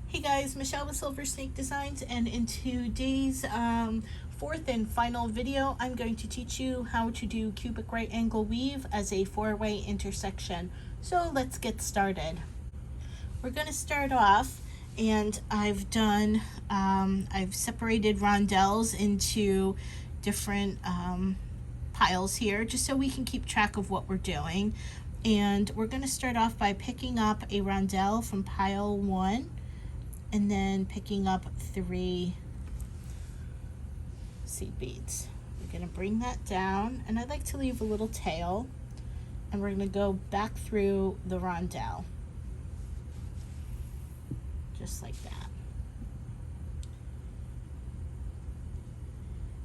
Hey guys, Michelle with Silver Snake Designs, and in today's fourth and final video, I'm going to teach you how to do cubic right angle weave as a four-way intersection. So let's get started. We're going to start off, and I've separated rondelles into different piles here just so we can keep track of what we're doing. And we're going to start off by picking up a rondelle from pile 1 and then picking up 3 seed beads. We're going to bring that down, and I'd like to leave a little tail, and we're going to go back through the rondelle just like that.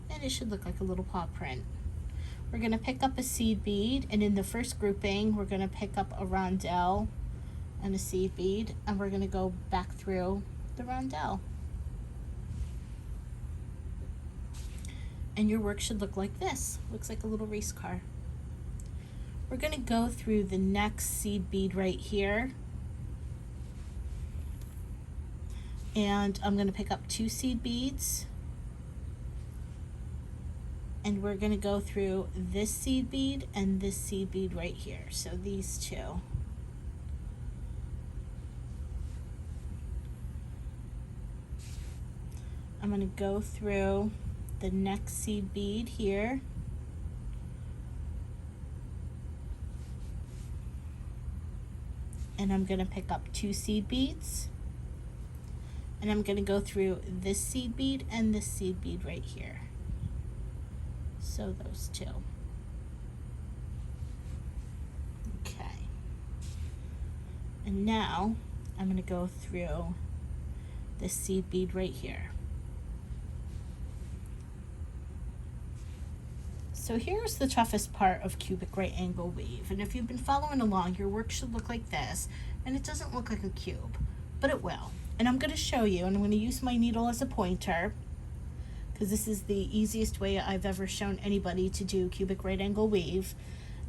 And it should look like a little paw print. We're going to pick up a seed bead, and in the first grouping we're going to pick up a rondelle and a seed bead, and we're going to go back through the rondelle. And your work should look like this. Looks like a little race car. We're going to go through the next seed bead right here, and I'm going to pick up 2 seed beads, and we're going to go through this seed bead and this seed bead right here. So these two. I'm going to go through the next seed bead here, and I'm going to pick up 2 seed beads, and I'm going to go through this seed bead and this seed bead right here. So those 2. Okay. And now I'm going to go through this seed bead right here. So here's the toughest part of cubic right angle weave, and if you've been following along, your work should look like this, and it doesn't look like a cube, but it will. And I'm going to show you, and I'm going to use my needle as a pointer, because this is the easiest way I've ever shown anybody to do cubic right angle weave.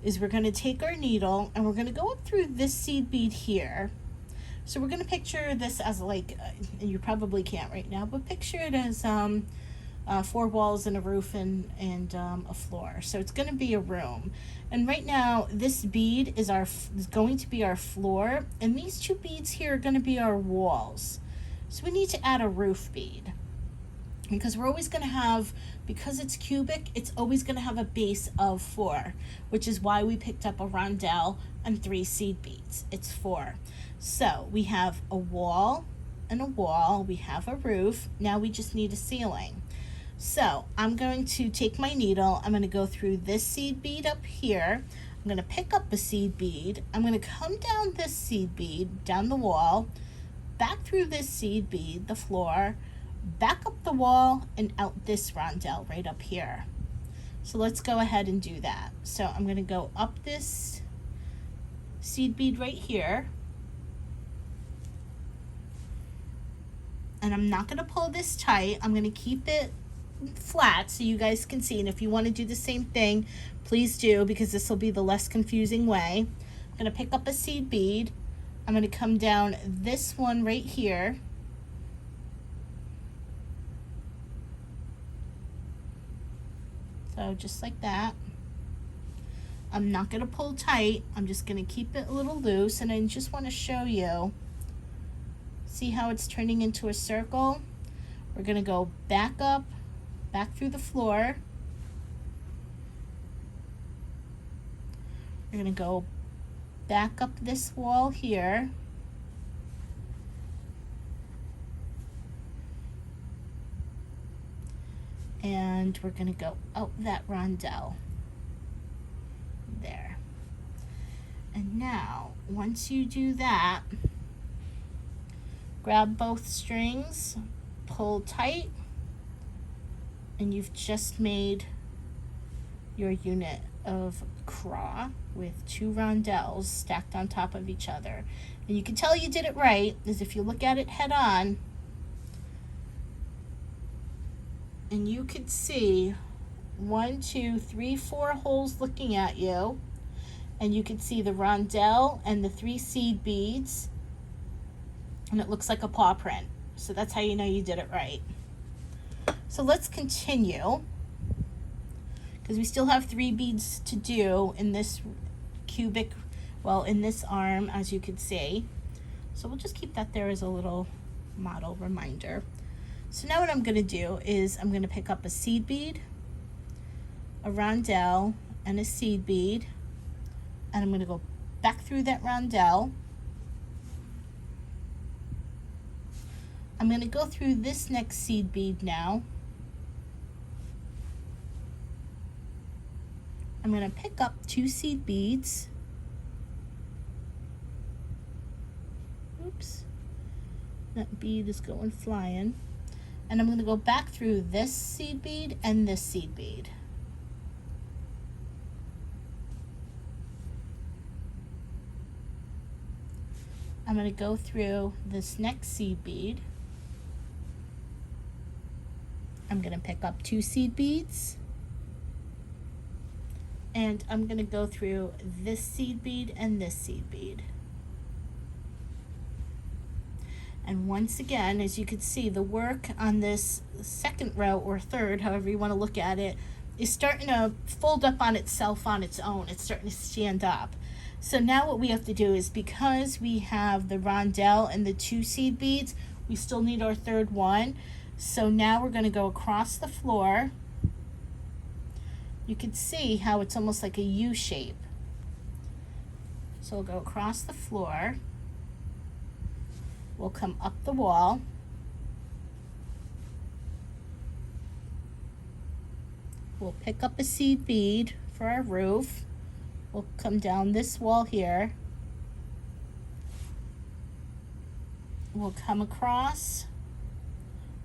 Is we're going to take our needle and we're going to go up through this seed bead here. So we're going to picture this as like, and you probably can't right now, but picture it as 4 walls and a roof and a floor. So it's going to be a room. And right now this bead is going to be our floor, and these 2 beads here are going to be our walls. So we need to add a roof bead, because we're always going to have, because it's cubic, it's always going to have a base of 4, which is why we picked up a rondelle and 3 seed beads. It's 4. So we have a wall and a wall, we have a roof, now we just need a ceiling. So I'm going to take my needle, I'm going to go through this seed bead up here, I'm going to pick up a seed bead, I'm going to come down this seed bead, down the wall, back through this seed bead, the floor, back up the wall, and out this rondelle right up here. So let's go ahead and do that. So I'm going to go up this seed bead right here, and I'm not going to pull this tight, I'm going to keep it flat so you guys can see, and if you want to do the same thing, please do, because this will be the less confusing way. I'm going to pick up a seed bead, I'm going to come down this one right here, so just like that. I'm not going to pull tight, I'm just going to keep it a little loose, and I just want to show you, see how it's turning into a circle. We're going to go back up, back through the floor. We're going to go back up this wall here. And we're going to go out that rondelle. There. And now, once you do that, grab both strings, pull tight, and you've just made your unit of CRAW with 2 rondelles stacked on top of each other. And you can tell you did it right is if you look at it head on, and you could see 1, 2, 3, 4 holes looking at you, and you can see the rondelle and the 3 seed beads and it looks like a paw print. So that's how you know you did it right. So let's continue, because we still have 3 beads to do in this cubic, well, in this arm, as you can see. So we'll just keep that there as a little model reminder. So now what I'm going to do is I'm going to pick up a seed bead, a rondelle, and a seed bead, and I'm going to go back through that rondelle. I'm going to go through this next seed bead now. I'm going to pick up 2 seed beads. Oops, that bead is going flying. And I'm going to go back through this seed bead and this seed bead. I'm going to go through this next seed bead. I'm going to pick up 2 seed beads. And I'm going to go through this seed bead and this seed bead. And once again, as you can see, the work on this second row, or third, however you want to look at it, is starting to fold up on itself on its own. It's starting to stand up. So now what we have to do is, because we have the rondelle and the 2 seed beads, we still need our third one. So now we're going to go across the floor. You can see how it's almost like a U shape. So we'll go across the floor. We'll come up the wall. We'll pick up a seed bead for our roof. We'll come down this wall here. We'll come across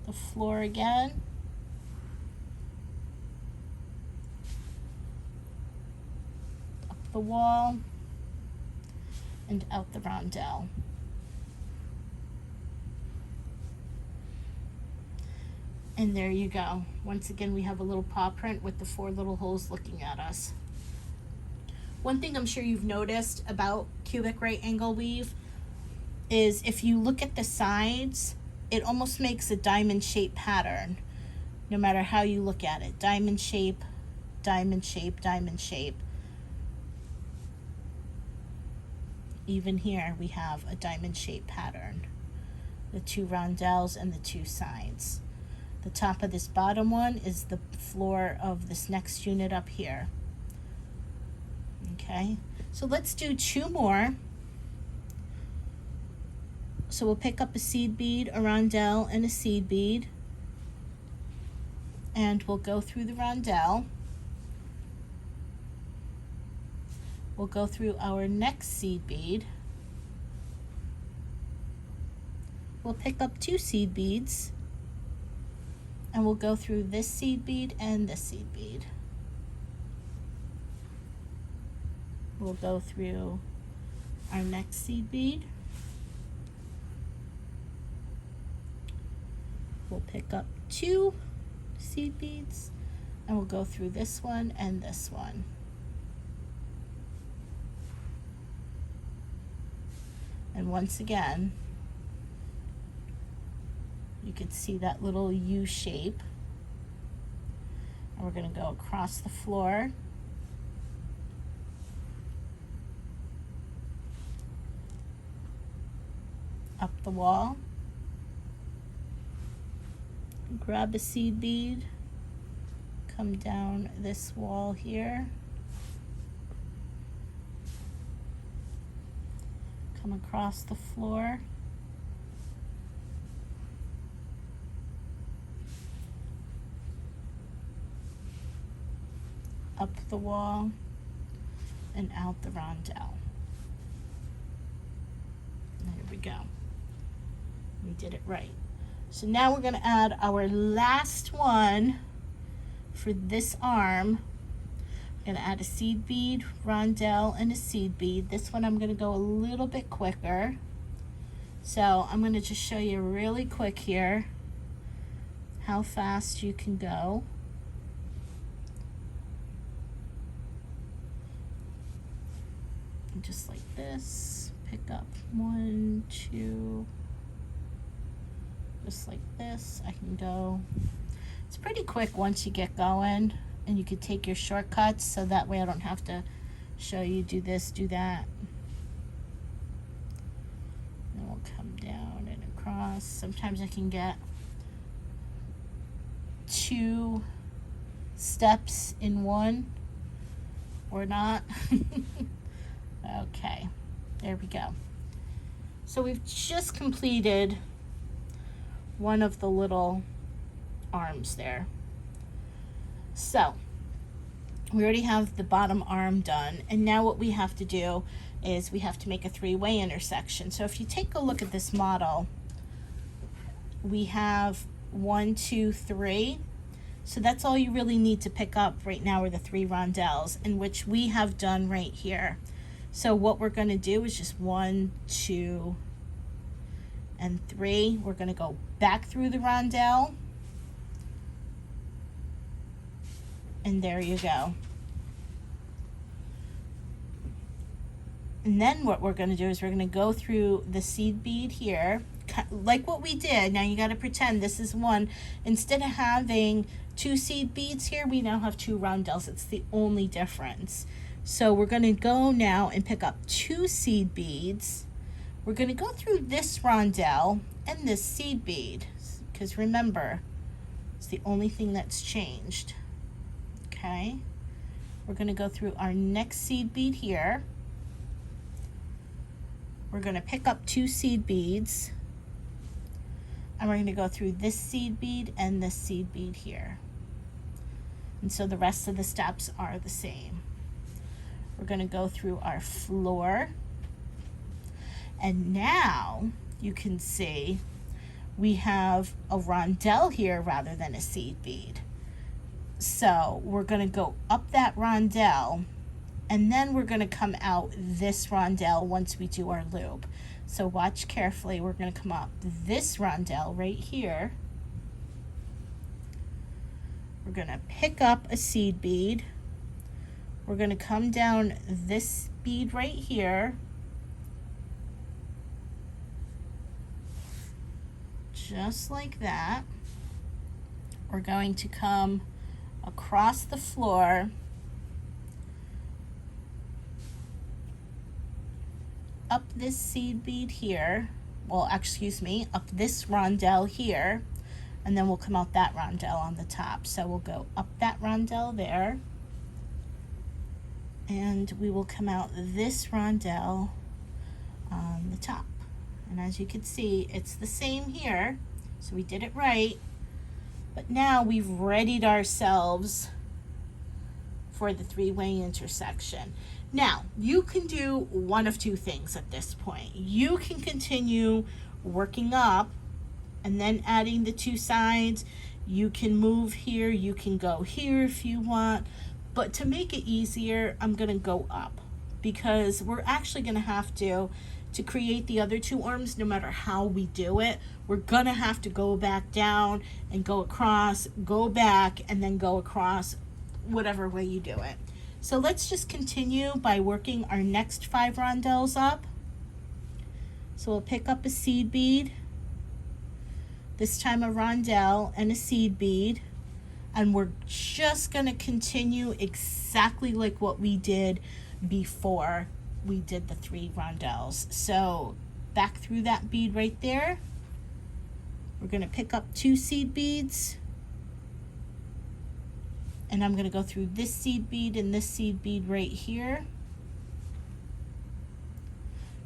the floor again. Up the wall and out the rondelle. And there you go. Once again, we have a little paw print with the 4 little holes looking at us. One thing I'm sure you've noticed about cubic right angle weave is if you look at the sides, it almost makes a diamond shape pattern, no matter how you look at it. Diamond shape, diamond shape, diamond shape. Even here we have a diamond shape pattern. The 2 rondelles and the 2 sides. The top of this bottom one is the floor of this next unit up here. Okay, so let's do 2 more. So we'll pick up a seed bead, a rondelle, and a seed bead. And we'll go through the rondelle. We'll go through our next seed bead. We'll pick up 2 seed beads. And we'll go through this seed bead and this seed bead. We'll go through our next seed bead. We'll pick up 2 seed beads, and we'll go through this one and this one. And once again, you can see that little U shape. And we're going to go across the floor. Up the wall. Grab a seed bead. Come down this wall here. Come across the floor. Up the wall and out the rondelle. There we go. We did it right. So now we're going to add our last one for this arm. I'm going to add a seed bead, rondelle, and a seed bead. This one I'm going to go a little bit quicker. So I'm going to just show you really quick here how fast you can go. Just like this, pick up 1, 2, just like this. I can go, it's pretty quick once you get going, and you could take your shortcuts so that way I don't have to show you do this, do that. And we'll come down and across. Sometimes I can get 2 steps in one or not. Okay, there we go. So we've just completed one of the little arms there. So we already have the bottom arm done, and now what we have to do is we have to make a 3-way intersection. So if you take a look at this model, we have 1, 2, 3. So that's all you really need to pick up right now are the 3 rondelles, in which we have done right here. So what we're going to do is just 1, 2, and 3. We're going to go back through the rondelle, and there you go. And then what we're going to do is we're going to go through the seed bead here, like what we did. Now you got to pretend this is one. Instead of having 2 seed beads here, we now have 2 rondelles. It's the only difference. So we're going to go now and pick up 2 seed beads. We're going to go through this rondelle and this seed bead, because remember, it's the only thing that's changed. Okay, we're going to go through our next seed bead here. We're going to pick up 2 seed beads, and we're going to go through this seed bead and this seed bead here. And so the rest of the steps are the same. We're going to go through our floor, and now you can see we have a rondelle here rather than a seed bead. So we're going to go up that rondelle, and then we're going to come out this rondelle once we do our loop. So watch carefully. We're going to come up this rondelle right here. We're going to pick up a seed bead. We're going to come down this bead right here. Just like that. We're going to come across the floor, up this seed bead here, well, excuse me, up this rondelle here, and then we'll come out that rondelle on the top. So we'll go up that rondelle there, and we will come out this rondelle on the top. And as you can see, it's the same here, so we did it right. But now we've readied ourselves for the 3-way intersection. Now, you can do one of 2 things at this point. You can continue working up and then adding the 2 sides. You can move here, you can go here if you want. But to make it easier, I'm going to go up, because we're actually going to have to create the other 2 arms, no matter how we do it, we're going to have to go back down and go across, go back, and then go across, whatever way you do it. So let's just continue by working our next 5 rondelles up. So we'll pick up a seed bead, this time a rondelle and a seed bead, and we're just going to continue exactly like what we did before we did the 3 rondelles. So back through that bead right there, we're going to pick up 2 seed beads, and I'm going to go through this seed bead and this seed bead right here.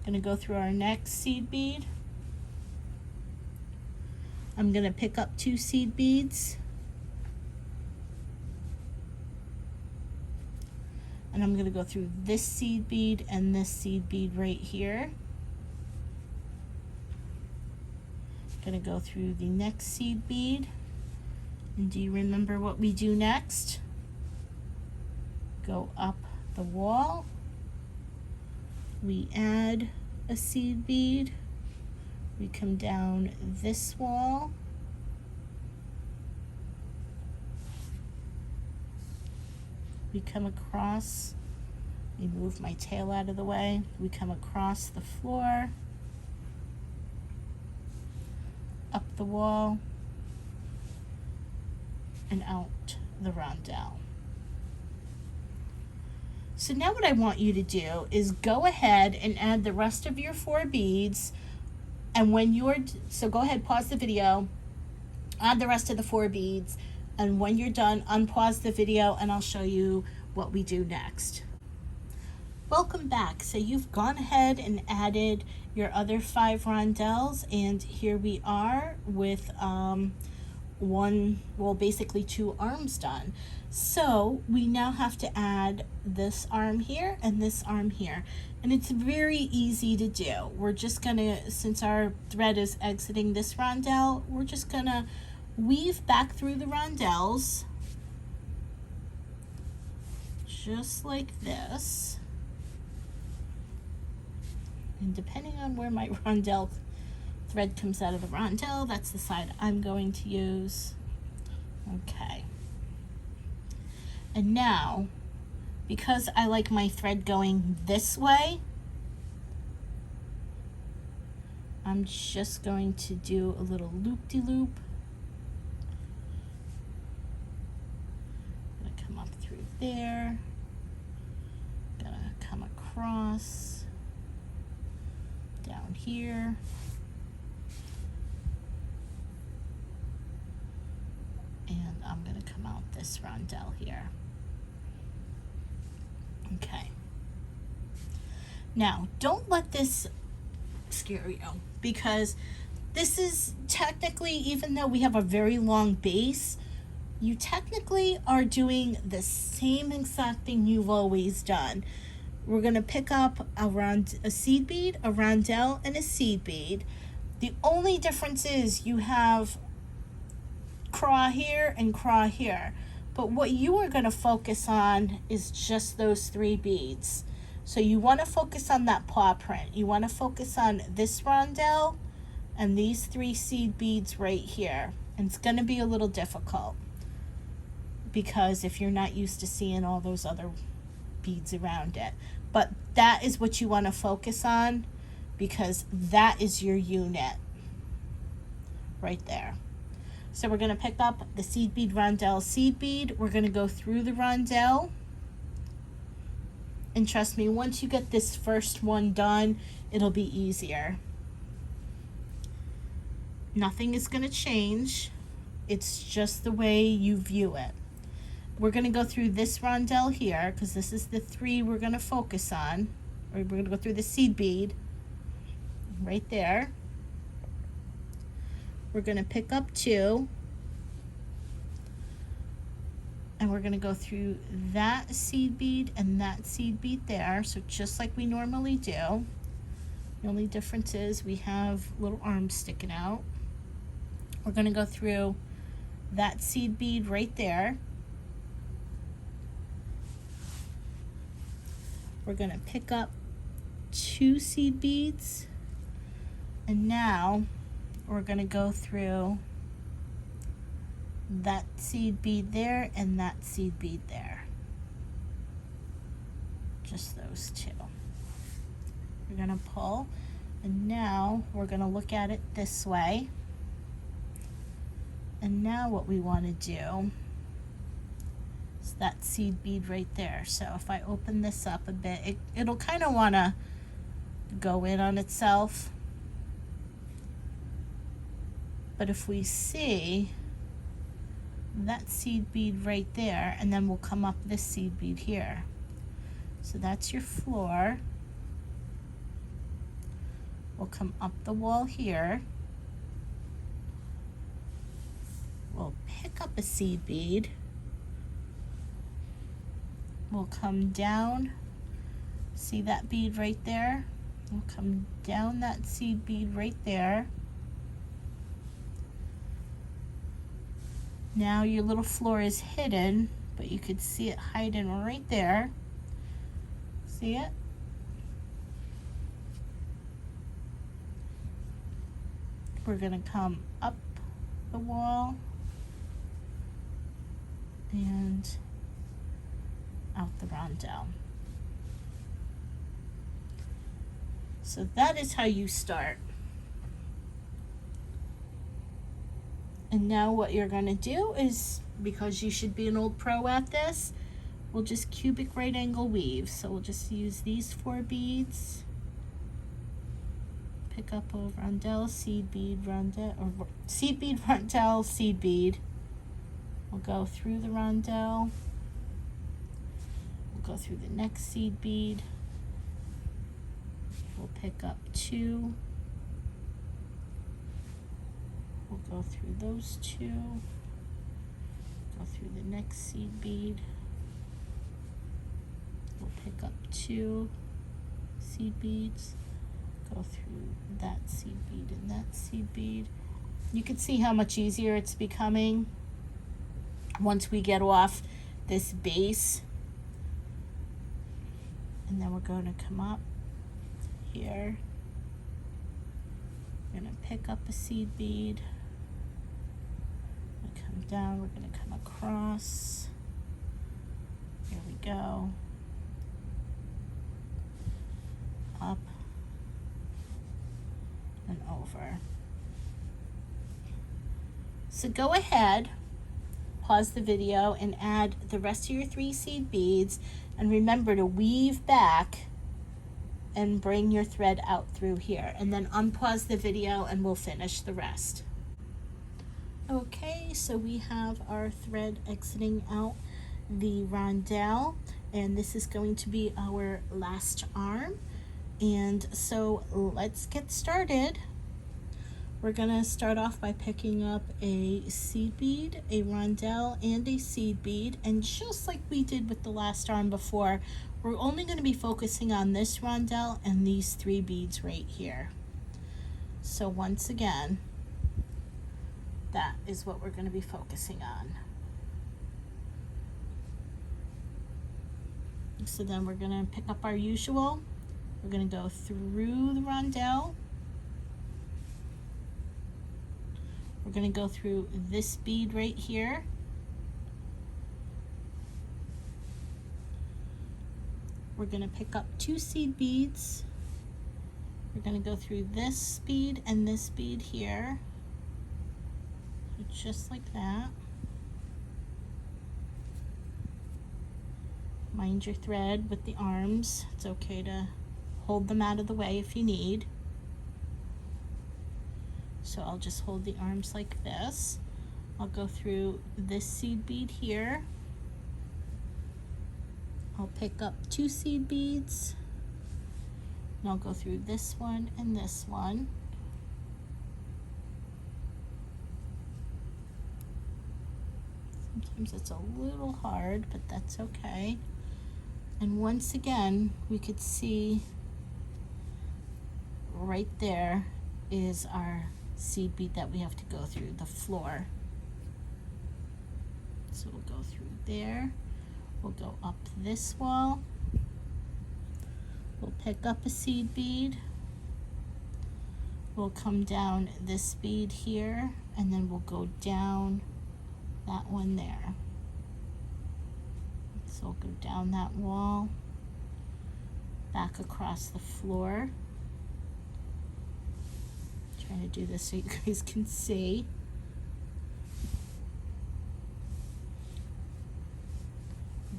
Going to go through our next seed bead. I'm going to pick up 2 seed beads, and I'm going to go through this seed bead and this seed bead right here. Going to go through the next seed bead. And do you remember what we do next? Go up the wall. We add a seed bead. We come down this wall. We come across, let me move my tail out of the way. We come across the floor, up the wall, and out the rondelle. So now what I want you to do is go ahead and add the rest of your 4 beads, and when you're, so go ahead, pause the video, add the rest of the 4 beads, and when you're done, unpause the video and I'll show you what we do next. Welcome back. So you've gone ahead and added your other 5 rondelles, and here we are with basically 2 arms done. So we now have to add this arm here and this arm here, and it's very easy to do. We're just gonna, since our thread is exiting this rondelle, we're just gonna weave back through the rondelles just like this, and depending on where my rondelle thread comes out of the rondelle, that's the side I'm going to use. Okay. And now, because I like my thread going this way, I'm just going to do a little loop-de-loop. I'm gonna come up through there, gonna come across, down here, and I'm going to come out this rondelle here. Okay. Now, don't let this scare you, because this is technically, even though we have a very long base, you technically are doing the same exact thing you've always done. We're going to pick up a seed bead, a rondelle, and a seed bead. The only difference is you have CRAW here and CRAW here. But what you are going to focus on is just those 3 beads. So you want to focus on that paw print. You want to focus on this rondelle and these 3 seed beads right here. And it's going to be a little difficult, because if you're not used to seeing all those other beads around it. But that is what you want to focus on, because that is your unit right there. So we're going to pick up the seed bead, rondelle, seed bead. We're going to go through the rondelle. And trust me, once you get this first one done, it'll be easier. Nothing is going to change. It's just the way you view it. We're going to go through this rondelle here, because this is the 3 we're going to focus on. Or we're going to go through the seed bead right there. We're going to pick up 2, and we're going to go through that seed bead and that seed bead there, so just like we normally do. The only difference is we have little arms sticking out. We're going to go through that seed bead right there. We're going to pick up 2 seed beads, and now we're going to go through that seed bead there and that seed bead there. Just those 2. We're going to pull, and now we're going to look at it this way. And now what we want to do is that seed bead right there. So if I open this up a bit, it'll kind of want to go in on itself. But if we see that seed bead right there, and then we'll come up this seed bead here. So that's your floor. We'll come up the wall here. We'll pick up a seed bead. We'll come down. See that bead right there? We'll come down that seed bead right there. Now your little floor is hidden, but you could see it hiding right there. See it? We're going to come up the wall and out the rondelle. So that is how you start. And now what you're going to do is, because you should be an old pro at this, we'll just cubic right angle weave. So we'll just use these 4 beads, pick up a rondelle, seed bead, rondelle, or seed bead, rondelle, seed bead. We'll go through the rondelle, we'll go through the next seed bead, we'll pick up 2, we'll go through those 2, go through the next seed bead, we'll pick up 2 seed beads, go through that seed bead and that seed bead. You can see how much easier it's becoming once we get off this base. And then we're going to come up here, we're going to pick up a seed bead, we're going to come down, we're going to come across, here we go, up and over. So go ahead, pause the video and add the rest of your 3 seed beads, and remember to weave back and bring your thread out through here, and then unpause the video and we'll finish the rest. Okay, so we have our thread exiting out the rondelle, and this is going to be our last arm. And so let's get started. We're gonna start off by picking up a seed bead, a rondelle, and a seed bead, and just like we did with the last arm before, we're only gonna be focusing on this rondelle and these 3 beads right here. So once again, that is what we're gonna be focusing on. So then we're gonna pick up our usual. We're gonna go through the rondelle. We're going to go through this bead right here. We're going to pick up 2 seed beads. We're going to go through this bead and this bead here. Just like that. Mind your thread with the arms. It's okay to hold them out of the way if you need. So I'll just hold the arms like this. I'll go through this seed bead here. I'll pick up 2 seed beads. And I'll go through this one and this one. Sometimes it's a little hard, but that's okay. And once again, we could see right there is our seed bead that we have to go through, the floor. So we'll go through there, we'll go up this wall, we'll pick up a seed bead, we'll come down this bead here, and then we'll go down that one there. So we'll go down that wall, back across the floor. Trying to do this so you guys can see.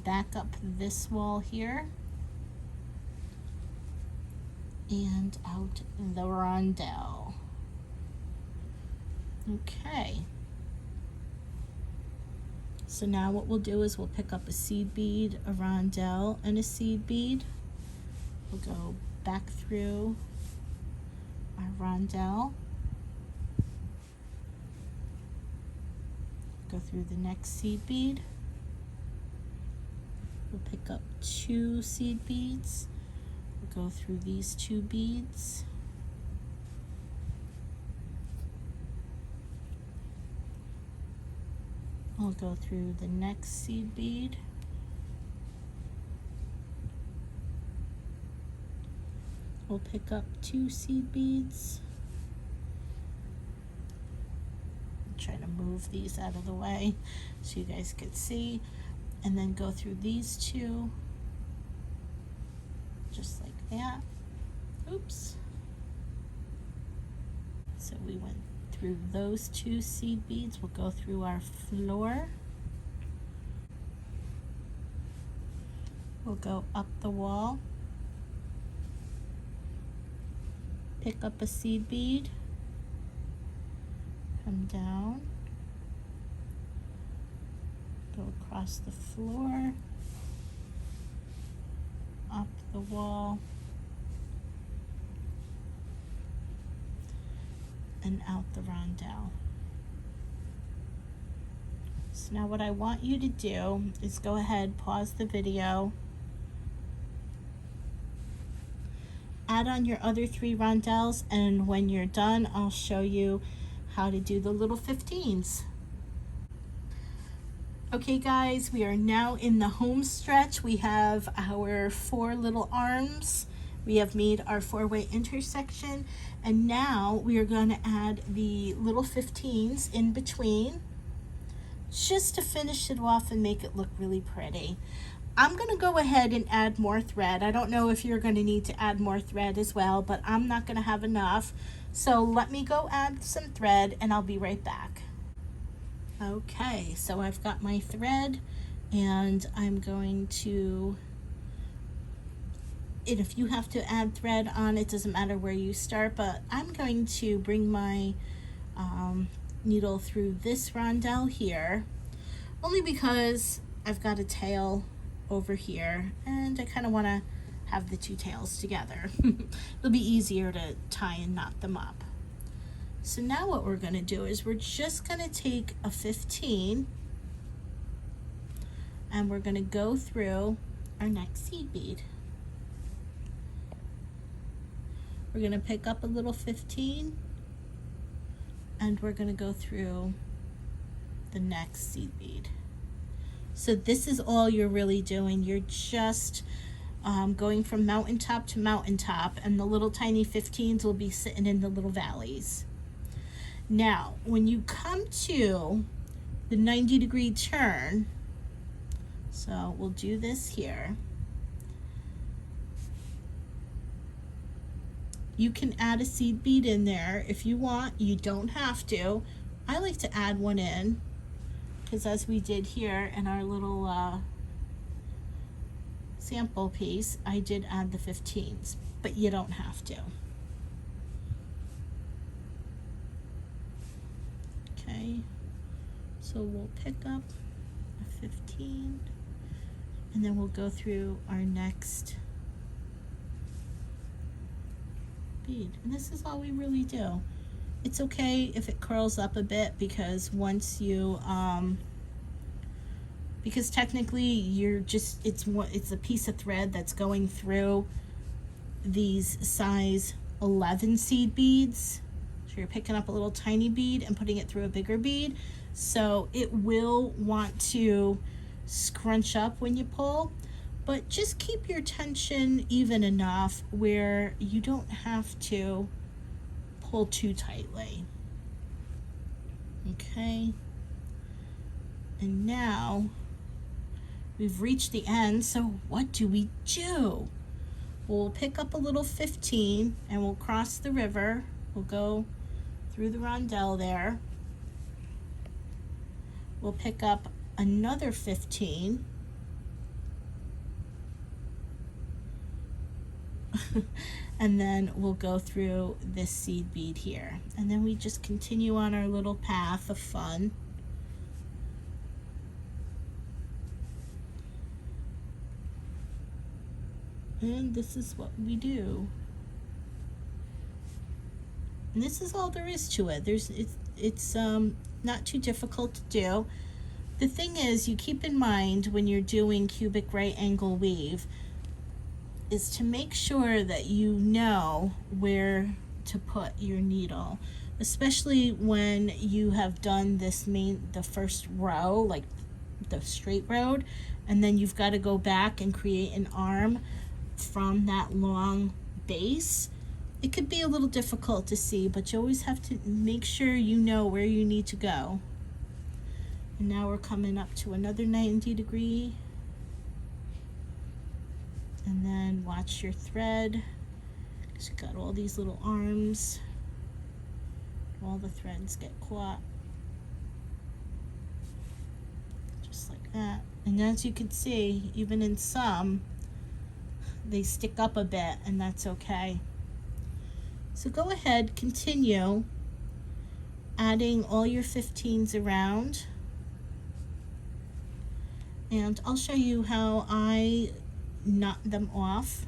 Back up this wall here and out the rondelle. Okay. So now what we'll do is we'll pick up a seed bead, a rondelle, and a seed bead. We'll go back through our rondelle, go through the next seed bead, we'll pick up 2 seed beads, we'll go through these 2 beads, I'll go through the next seed bead, we'll pick up 2 seed beads. I'm trying to move these out of the way so you guys could see, and then go through these 2, just like that. Oops. So we went through those 2 seed beads. We'll go through our floor. We'll go up the wall, pick up a seed bead, come down, go across the floor, up the wall, and out the rondelle. So now what I want you to do is go ahead, pause the video, add on your other 3 rondelles, and when you're done, I'll show you how to do the little 15s. Okay guys, we are now in the home stretch. We have our 4 little arms. We have made our 4-way intersection, and now we are going to add the little 15s in between just to finish it off and make it look really pretty. I'm going to go ahead and add more thread. I don't know if you're going to need to add more thread as well, but I'm not going to have enough. So let me go add some thread and I'll be right back. Okay, so I've got my thread and I'm going to, and if you have to add thread on, it doesn't matter where you start, but I'm going to bring my needle through this rondelle here, only because I've got a tail over here and I kind of want to have the 2 tails together. It'll be easier to tie and knot them up. So now what we're going to do is we're just going to take a 15 and we're going to go through our next seed bead. We're going to pick up a little 15 and we're going to go through the next seed bead. So this is all you're really doing. You're just going from mountaintop to mountaintop, and the little tiny 15s will be sitting in the little valleys. Now, when you come to the 90-degree turn, so we'll do this here. You can add a seed bead in there if you want. You don't have to. I like to add one in, because as we did here in our little sample piece, I did add the 15s, but you don't have to. Okay, so we'll pick up a 15 and then we'll go through our next bead. And this is all we really do. It's okay if it curls up a bit, because once you because technically you're just, it's a piece of thread that's going through these size 11 seed beads. So you're picking up a little tiny bead and putting it through a bigger bead, so it will want to scrunch up when you pull, but just keep your tension even enough where you don't have to pull too tightly. Okay, and now we've reached the end, so what do we do? We'll pick up a little 15 and we'll cross the river. We'll go through the rondelle there. We'll pick up another 15 and then we'll go through this seed bead here, and then we just continue on our little path of fun. And this is what we do. And this is all there is to it. It's not too difficult to do. The thing is, you keep in mind when you're doing cubic right angle weave is to make sure that you know where to put your needle, especially when you have done the first row, like the straight road, and then you've got to go back and create an arm from that long base. It could be a little difficult to see, but you always have to make sure you know where you need to go. And now we're coming up to another 90-degree. And then watch your thread, because you've got all these little arms All the threads get caught. Just like that. And as you can see, even in some, they stick up a bit, and that's okay. So go ahead, continue adding all your 15s around. And I'll show you how I knot them off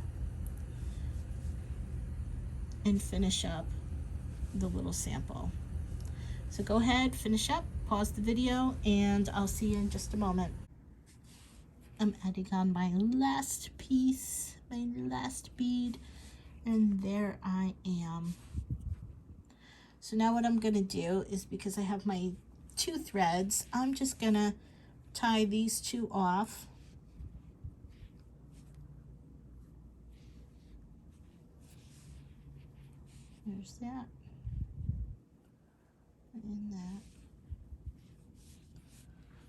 and finish up the little sample. So go ahead, finish up, pause the video, and I'll see you in just a moment. I'm adding on my last piece, my last bead, and there I am. So now what I'm gonna do is, because I have my 2 threads, I'm just gonna tie these 2 off. There's that. And that.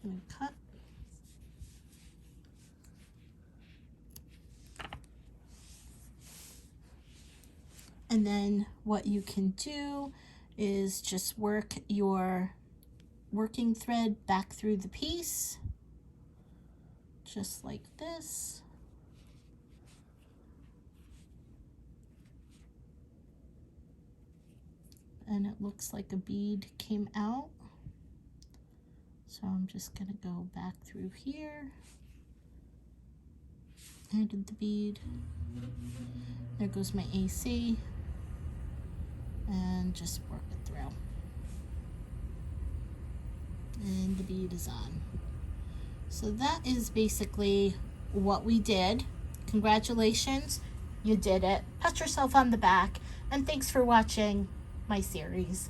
I'm gonna cut. And then what you can do is just work your working thread back through the piece, just like this. And it looks like a bead came out. So I'm just gonna go back through here, added the bead, there goes my AC, and just work it through. And the bead is on. So that is basically what we did. Congratulations, you did it. Pat yourself on the back, and thanks for watching my series.